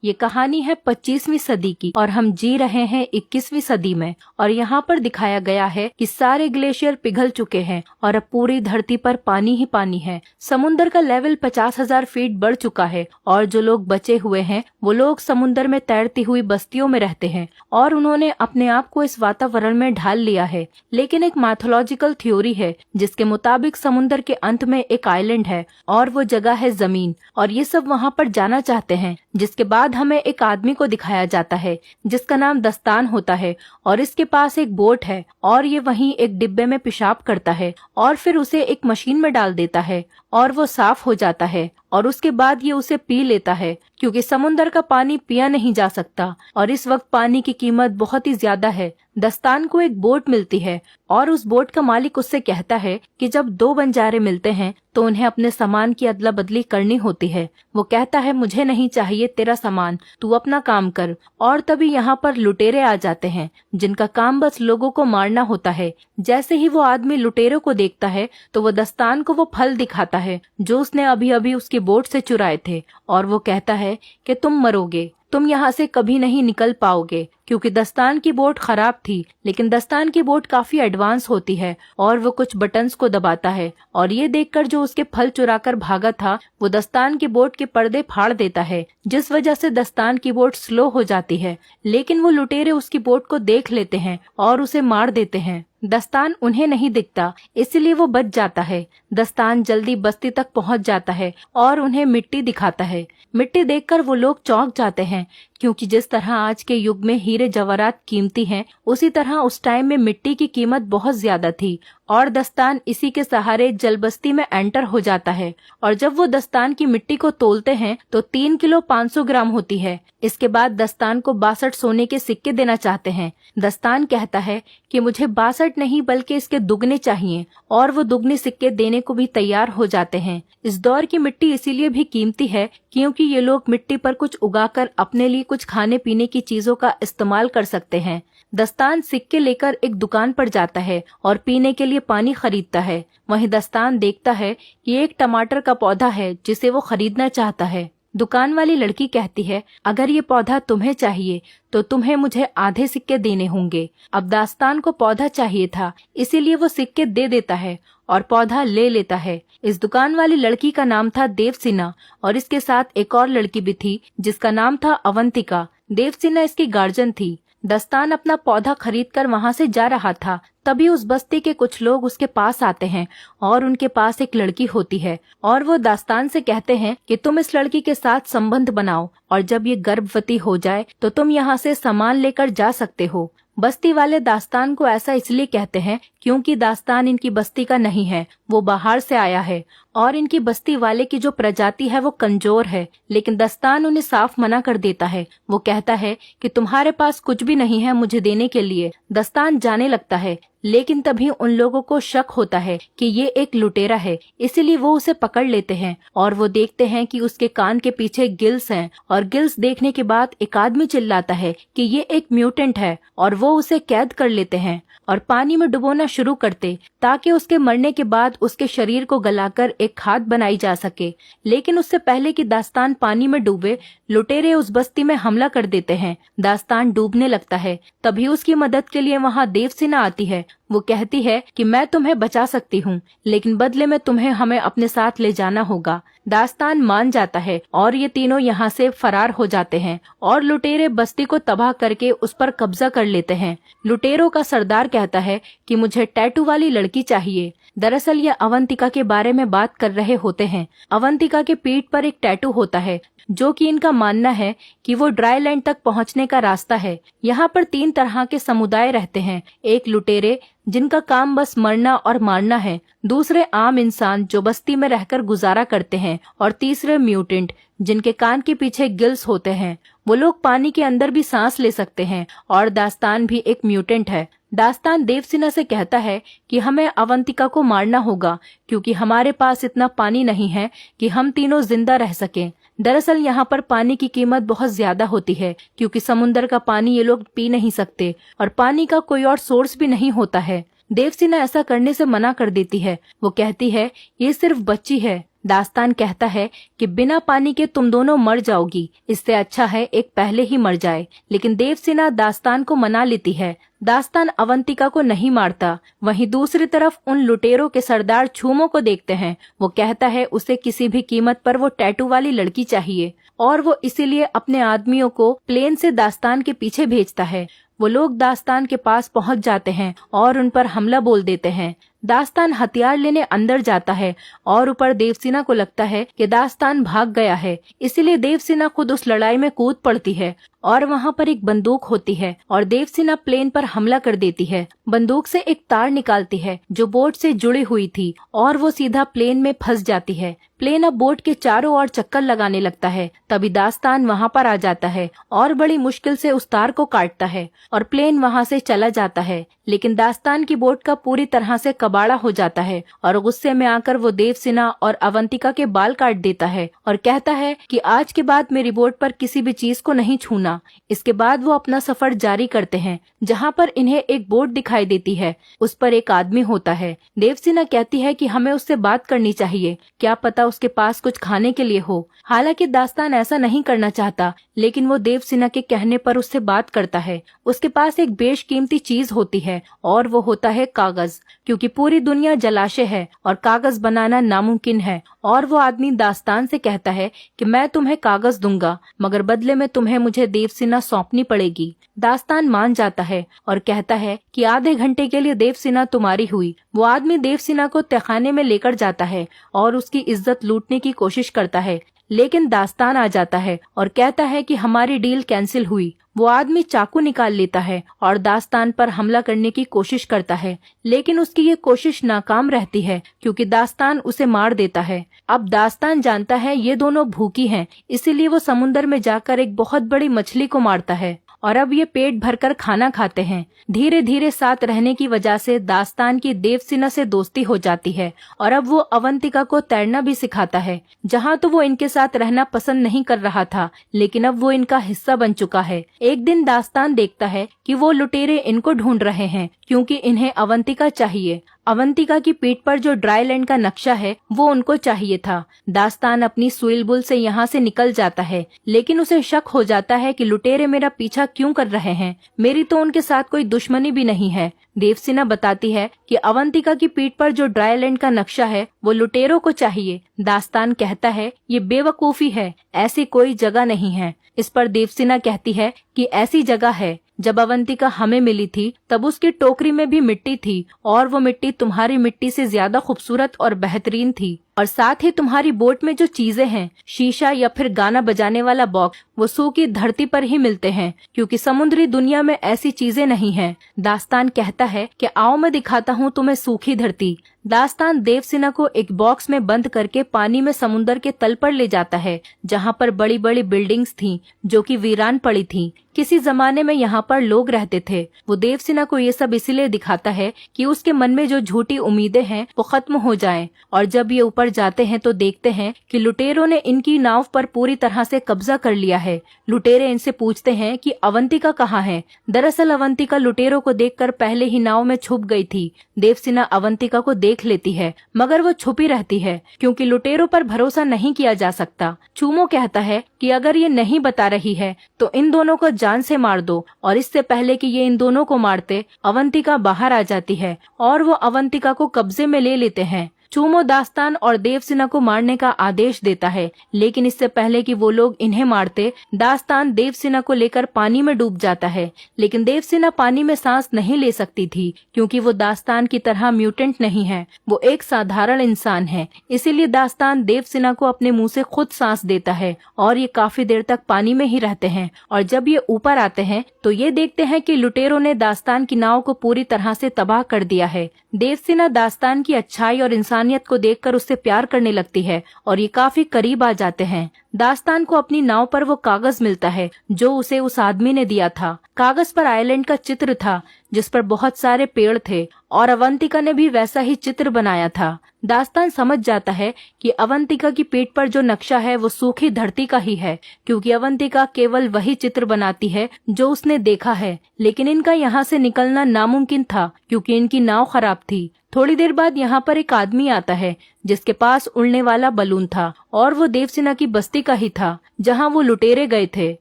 ये कहानी है 25वीं सदी की और हम जी रहे हैं 21वीं सदी में। और यहाँ पर दिखाया गया है कि सारे ग्लेशियर पिघल चुके हैं और अब पूरी धरती पर पानी ही पानी है। समुन्दर का लेवल 50,000 फीट बढ़ चुका है और जो लोग बचे हुए हैं वो लोग समुन्दर में तैरती हुई बस्तियों में रहते हैं और उन्होंने अपने आप को इस वातावरण में ढाल लिया है। लेकिन एक मैथोलॉजिकल थ्योरी है जिसके मुताबिक समुन्दर के अंत में एक आइलैंड है और वो जगह है जमीन, और ये सब वहाँ पर जाना चाहते हैं। जिसके बाद हमें एक आदमी को दिखाया जाता है जिसका नाम दस्तान होता है और इसके पास एक बोट है और ये वहीं एक डिब्बे में पेशाब करता है और फिर उसे एक मशीन में डाल देता है और वो साफ हो जाता है और उसके बाद ये उसे पी लेता है क्योंकि समुन्दर का पानी पिया नहीं जा सकता और इस वक्त पानी की कीमत बहुत ही ज्यादा है। दस्तान को एक बोट मिलती है और उस बोट का मालिक उससे कहता है कि जब दो बंजारे मिलते हैं तो उन्हें अपने सामान की अदला बदली करनी होती है। वो कहता है मुझे नहीं चाहिए तेरा सामान, तू अपना काम कर। और तभी यहाँ पर लुटेरे आ जाते हैं जिनका काम बस लोगों को मारना होता है। जैसे ही वो आदमी लुटेरों को देखता है तो वो दस्तान को वो फल दिखाता है जो उसने अभी अभी उसकी बोट से चुराए थे और वो कहता है कि तुम मरोगे, तुम यहाँ से कभी नहीं निकल पाओगे। क्योंकि दस्तान की बोट खराब थी, लेकिन दस्तान की बोट काफी एडवांस होती है और वो कुछ बटन्स को दबाता है और ये देखकर जो उसके फल चुराकर भागा था वो दस्तान की बोट के पर्दे फाड़ देता है, जिस वजह से दस्तान की बोट स्लो हो जाती है। लेकिन वो लुटेरे उसकी बोट को देख लेते हैं और उसे मार देते हैं। दस्तान उन्हें नहीं दिखता, इसलिए वो बच जाता है। दस्तान जल्दी बस्ती तक पहुंच जाता है और उन्हें मिट्टी दिखाता है। मिट्टी देखकर वो लोग चौंक जाते हैं क्योंकि जिस तरह आज के युग में हीरे जवाहरात कीमती हैं, उसी तरह उस टाइम में मिट्टी की कीमत बहुत ज्यादा थी। और दस्तान इसी के सहारे जलबस्ती में एंटर हो जाता है और जब वो दस्तान की मिट्टी को तोलते हैं तो 3 किलो 500 ग्राम होती है। इसके बाद दस्तान को 62 सोने के सिक्के देना चाहते हैं। दस्तान कहता है कि मुझे 62 नहीं बल्कि इसके दुगने चाहिए और वो दुगने सिक्के देने को भी तैयार हो जाते हैं। इस दौर की मिट्टी इसीलिए भी कीमती है क्योंकि ये लोग मिट्टी पर कुछ उगाकर अपने लिए कुछ खाने पीने की चीजों का इस्तेमाल कर सकते हैं। दस्तान सिक्के लेकर एक दुकान पर जाता है और पीने के लिए पानी खरीदता है। वहीं दस्तान देखता है कि एक टमाटर का पौधा है जिसे वो खरीदना चाहता है। दुकान वाली लड़की कहती है अगर ये पौधा तुम्हें चाहिए तो तुम्हें मुझे आधे सिक्के देने होंगे। अब दास्तान को पौधा चाहिए था, इसीलिए वो सिक्के दे देता है और पौधा ले लेता है। इस दुकान वाली लड़की का नाम था देवसेना और इसके साथ एक और लड़की भी थी जिसका नाम था अवंतिका। देवसेना इसकी गार्जियन थी। दस्तान अपना पौधा खरीदकर वहाँ से जा रहा था, तभी उस बस्ती के कुछ लोग उसके पास आते हैं और उनके पास एक लड़की होती है और वो दास्तान से कहते हैं कि तुम इस लड़की के साथ संबंध बनाओ और जब ये गर्भवती हो जाए तो तुम यहाँ से सामान लेकर जा सकते हो। बस्ती वाले दास्तान को ऐसा इसलिए कहते हैं क्योंकि दास्तान इनकी बस्ती का नहीं है, वो बाहर से आया है और इनकी बस्ती वाले की जो प्रजाति है वो कमजोर है। लेकिन दस्तान उन्हें साफ मना कर देता है। वो कहता है कि तुम्हारे पास कुछ भी नहीं है मुझे देने के लिए। दस्तान जाने लगता है, लेकिन तभी उन लोगों को शक होता है कि ये एक लुटेरा है, इसीलिए वो उसे पकड़ लेते हैं और वो देखते हैं कि उसके कान के पीछे गिल्स हैं और गिल्स देखने के बाद एक आदमी चिल्लाता है कि ये एक म्यूटेंट है और वो उसे कैद कर लेते हैं और पानी में डुबोना शुरू करते ताकि उसके मरने के बाद उसके शरीर को गलाकर एक खाद बनाई जा सके। लेकिन उससे पहले कि दास्तान पानी में डूबे, लुटेरे उस बस्ती में हमला कर देते हैं। दास्तान डूबने लगता है, तभी उसकी मदद के लिए वहाँ देवसेना आती है। वो कहती है कि मैं तुम्हें बचा सकती हूँ, लेकिन बदले में तुम्हें हमें अपने साथ ले जाना होगा। दास्तान मान जाता है और ये तीनों यहाँ से फरार हो जाते हैं और लुटेरे बस्ती को तबाह करके उस पर कब्जा कर लेते हैं। लुटेरों का सरदार कहता है कि मुझे टैटू वाली लड़की चाहिए। दरअसल ये अवंतिका के बारे में बात कर रहे होते हैं। अवंतिका के पीठ पर एक टैटू होता है जो कि इनका मानना है कि वो ड्राई लैंड तक पहुंचने का रास्ता है। यहाँ पर 3 तरह के समुदाय रहते हैं। एक लुटेरे जिनका काम बस मरना और मारना है, दूसरे आम इंसान जो बस्ती में रहकर गुजारा करते हैं और तीसरे म्यूटेंट जिनके कान के पीछे गिल्स होते हैं। वो लोग पानी के अंदर भी सांस ले सकते हैं और दास्तान भी एक म्यूटेंट है। दास्तान देवसेना से कहता है कि हमें अवंतिका को मारना होगा क्योंकि हमारे पास इतना पानी नहीं है कि हम तीनों जिंदा रह सकें। दरअसल यहाँ पर पानी की कीमत बहुत ज्यादा होती है क्योंकि समुन्दर का पानी ये लोग पी नहीं सकते और पानी का कोई और सोर्स भी नहीं होता है। देवसेना ऐसा करने से मना कर देती है। वो कहती है ये सिर्फ बच्ची है, दास्तान कहता है कि बिना पानी के तुम दोनों मर जाओगी, इससे अच्छा है एक पहले ही मर जाए। लेकिन देवसेना दास्तान को मना लेती है। दास्तान अवंतिका को नहीं मारता। वहीं दूसरी तरफ उन लुटेरों के सरदार छूमो को देखते हैं। वो कहता है उसे किसी भी कीमत पर वो टैटू वाली लड़की चाहिए और वो इसीलिए अपने आदमियों को प्लेन से दास्तान के पीछे भेजता है। वो लोग दास्तान के पास पहुंच जाते हैं और उन पर हमला बोल देते हैं। दास्तान हथियार लेने अंदर जाता है और ऊपर देवसेना को लगता है कि दास्तान भाग गया है, इसीलिए देवसेना खुद उस लड़ाई में कूद पड़ती है और वहाँ पर एक बंदूक होती है और देवसेना प्लेन पर हमला कर देती है। बंदूक से एक तार निकालती है जो बोट से जुड़ी हुई थी और वो सीधा प्लेन में फंस जाती है। प्लेन अब बोट के चारों ओर चक्कर लगाने लगता है। तभी दास्तान वहाँ पर आ जाता है और बड़ी मुश्किल से उस तार को काटता है और प्लेन वहाँ से चला जाता है। लेकिन दास्तान की बोट का पूरी तरह से कबाड़ा हो जाता है और गुस्से में आकर वो देवसेना और अवंतिका के बाल काट देता है और कहता है कि आज के बाद मेरी बोट पर किसी भी चीज को नहीं छूना। इसके बाद वो अपना सफर जारी करते हैं, जहाँ पर इन्हें एक बोट दिखाई देती है। उस पर एक आदमी होता है। देवसेना कहती है कि हमें उससे बात करनी चाहिए, क्या पता उसके पास कुछ खाने के लिए हो। हालांकि दास्तान ऐसा नहीं करना चाहता, लेकिन वो देवसेना के कहने पर उससे बात करता है। उसके पास एक बेशकीमती चीज होती है और वो होता है कागज, क्योंकि पूरी दुनिया जलाशय है और कागज बनाना नामुमकिन है। और वो आदमी दास्तान से कहता है कि मैं तुम्हें कागज दूंगा, मगर बदले में तुम्हें मुझे देवसेना सौंपनी पड़ेगी। दास्तान मान जाता है और कहता है कि आधे घंटे के लिए देवसेना तुम्हारी हुई। वो आदमी देवसेना को तहखाने में लेकर जाता है और उसकी इज्जत लूटने की कोशिश करता है, लेकिन दास्तान आ जाता है और कहता है कि हमारी डील कैंसिल हुई। वो आदमी चाकू निकाल लेता है और दास्तान पर हमला करने की कोशिश करता है, लेकिन उसकी ये कोशिश नाकाम रहती है क्योंकि दास्तान उसे मार देता है। अब दास्तान जानता है ये दोनों भूखी हैं, इसीलिए वो समुद्र में जाकर एक बहुत बड़ी मछली को मारता है और अब ये पेट भरकर खाना खाते हैं। धीरे धीरे साथ रहने की वजह से दास्तान की देवसेना से दोस्ती हो जाती है और अब वो अवंतिका को तैरना भी सिखाता है। जहाँ तो वो इनके साथ रहना पसंद नहीं कर रहा था, लेकिन अब वो इनका हिस्सा बन चुका है। एक दिन दास्तान देखता है कि वो लुटेरे इनको ढूंढ रहे हैं क्योंकि इन्हें अवंतिका चाहिए। अवंतिका की पीठ पर जो ड्राई लैंड का नक्शा है वो उनको चाहिए था। दास्तान अपनी सुईल बुल से यहाँ से निकल जाता है, लेकिन उसे शक हो जाता है कि लुटेरे मेरा पीछा क्यों कर रहे हैं, मेरी तो उनके साथ कोई दुश्मनी भी नहीं है। देवसेना बताती है कि अवंतिका की पीठ पर जो ड्राई लैंड का नक्शा है वो लुटेरों को चाहिए। दास्तान कहता है ये बेवकूफी है, ऐसी कोई जगह नहीं है। इस पर देवसेना कहती है कि ऐसी जगह है। जब अवंतिका हमें मिली थी तब उसकी टोकरी में भी मिट्टी थी और वो मिट्टी तुम्हारी मिट्टी से ज्यादा खूबसूरत और बेहतरीन थी। और साथ ही तुम्हारी बोट में जो चीजें हैं, शीशा या फिर गाना बजाने वाला बॉक्स, वो सूखी धरती पर ही मिलते हैं क्योंकि समुद्री दुनिया में ऐसी चीजें नहीं हैं। दास्तान कहता है कि आओ मैं दिखाता हूँ तुम्हें सूखी धरती। दास्तान देवसेना को एक बॉक्स में बंद करके पानी में समुद्र के तल पर ले जाता है, जहाँ पर बड़ी बड़ी बिल्डिंग्स थीं जो कि वीरान पड़ी थीं। किसी जमाने में यहाँ पर लोग रहते थे। वो देवसेना को ये सब इसीलिए दिखाता है कि उसके मन में जो झूठी उम्मीदें हैं वो खत्म हो जाएं। और जब ये ऊपर जाते हैं तो देखते हैं कि लुटेरों ने इनकी नाव पर पूरी तरह से कब्जा कर लिया है। लुटेरे इनसे पूछते हैं कि अवंतिका कहाँ है। दरअसल अवंतिका लुटेरों को देखकर पहले ही नाव में छुप गई थी। देवसेना अवंतिका को देख लेती है, मगर वो छुपी रहती है क्योंकि लुटेरों पर भरोसा नहीं किया जा सकता। छूमो कहता है कि अगर ये नहीं बता रही है तो इन दोनों को जान से मार दो। और इससे पहले कि ये इन दोनों को मारते, अवंतिका बाहर आ जाती है और वो अवंतिका को कब्जे में ले लेते हैं। छूमो दास्तान और देवसेना को मारने का आदेश देता है, लेकिन इससे पहले कि वो लोग इन्हें मारते, दास्तान देवसेना को लेकर पानी में डूब जाता है। लेकिन देवसेना पानी में सांस नहीं ले सकती थी क्योंकि वो दास्तान की तरह म्यूटेंट नहीं है, वो एक साधारण इंसान है। इसीलिए दास्तान देवसेना को अपने मुंह से खुद सांस देता है और ये काफी देर तक पानी में ही रहते हैं। और जब ये ऊपर आते हैं तो ये देखते हैं कि लुटेरों ने दास्तान की नाव को पूरी तरह से तबाह कर दिया है। देवसेना दास्तान की अच्छाई और इंसानियत को देखकर उससे प्यार करने लगती है और ये काफी करीब आ जाते हैं। दास्तान को अपनी नाव पर वो कागज मिलता है जो उसे उस आदमी ने दिया था। कागज पर आइलैंड का चित्र था जिस पर बहुत सारे पेड़ थे और अवंतिका ने भी वैसा ही चित्र बनाया था। दास्तान समझ जाता है कि अवंतिका की पीठ पर जो नक्शा है वो सूखी धरती का ही है, क्योंकि अवंतिका केवल वही चित्र बनाती है जो उसने देखा है। लेकिन इनका यहाँ से निकलना नामुमकिन था क्योंकि इनकी नाव खराब थी। थोड़ी देर बाद यहाँ पर एक आदमी आता है जिसके पास उड़ने वाला बलून था और वो देवसेना की बस्ती का ही था जहाँ वो लुटेरे गए थे।